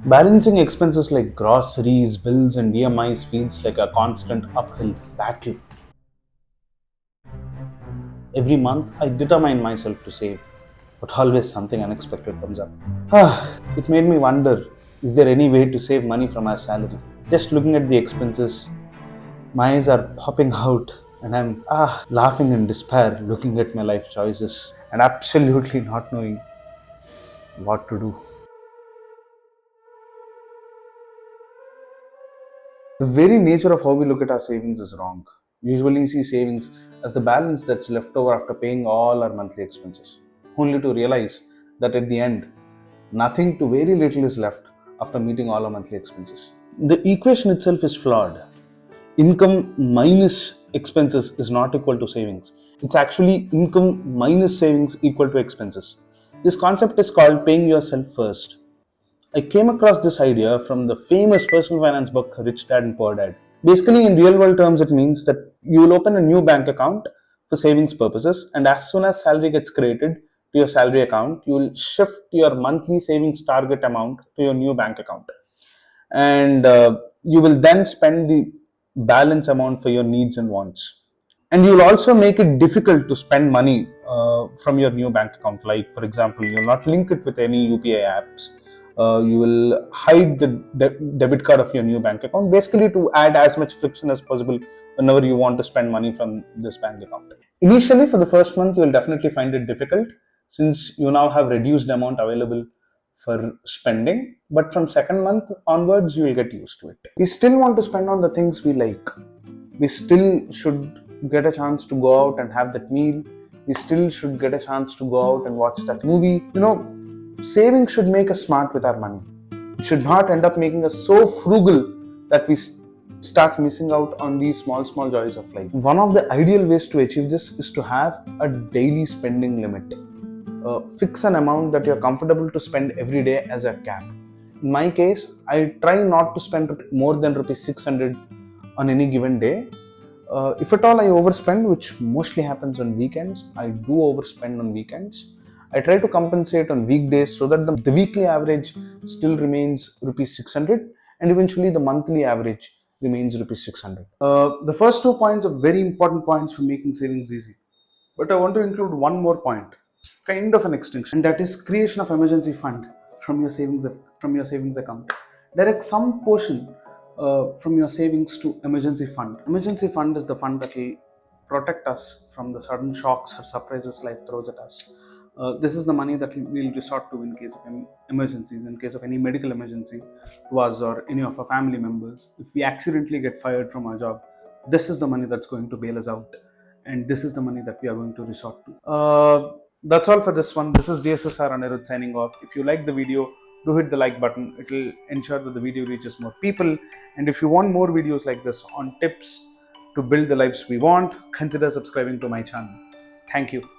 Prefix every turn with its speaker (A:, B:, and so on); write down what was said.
A: Balancing expenses like groceries, bills, and EMIs feels like a constant uphill battle. Every month, I determine myself to save, but always something unexpected comes up. It made me wonder, is there any way to save money from our salary? Just looking at the expenses, my eyes are popping out, and I'm laughing in despair looking at my life choices and absolutely not knowing what to do. The very nature of how we look at our savings is wrong. We usually see savings as the balance that's left over after paying all our monthly expenses, only to realize that at the end, nothing to very little is left after meeting all our monthly expenses. The equation itself is flawed. Income minus expenses is not equal to savings. It's actually income minus savings equal to expenses. This concept is called paying yourself first. I came across this idea from the famous personal finance book Rich Dad and Poor Dad. Basically, in real world terms, it means that you will open a new bank account for savings purposes, and as soon as salary gets credited to your salary account, you will shift your monthly savings target amount to your new bank account. And you will then spend the balance amount for your needs and wants. And you'll also make it difficult to spend money from your new bank account. Like, for example, you'll not link it with any UPI apps. You will hide the debit card of your new bank account, basically to add as much friction as possible whenever you want to spend money from this bank account. Initially, for the first month, you will definitely find it difficult since you now have reduced amount available for spending. But from second month onwards, you will get used to it. We still want to spend on the things we like. We still should get a chance to go out and have that meal. We still should get a chance to go out and watch that movie. Saving should make us smart with our money. It should not end up making us so frugal that we start missing out on these small joys of life. One of the ideal ways to achieve this is to have a daily spending limit. Fix an amount that you're comfortable to spend every day as a cap. In my case, I try not to spend more than rupees 600 on any given day. If at all I overspend, which mostly happens on weekends, I do overspend on weekends. I try to compensate on weekdays so that the weekly average still remains rupees 600 and eventually the monthly average remains rupees 600. The first 2 points are very important points for making savings easy. But I want to include one more point, kind of an extension, and that is creation of emergency fund from your savings account. Direct some portion from your savings to emergency fund. Emergency fund is the fund that will protect us from the sudden shocks or surprises life throws at us. This is the money that we'll resort to in case of any emergencies, in case of any medical emergency to us or any of our family members. If we accidentally get fired from our job, this is the money that's going to bail us out, and this is the money that we are going to resort to. That's all for this one. This is D.S.S.R.Anirudh signing off. If you like the video, do hit the like button. It will ensure that the video reaches more people. And if you want more videos like this on tips to build the lives we want, consider subscribing to my channel. Thank you.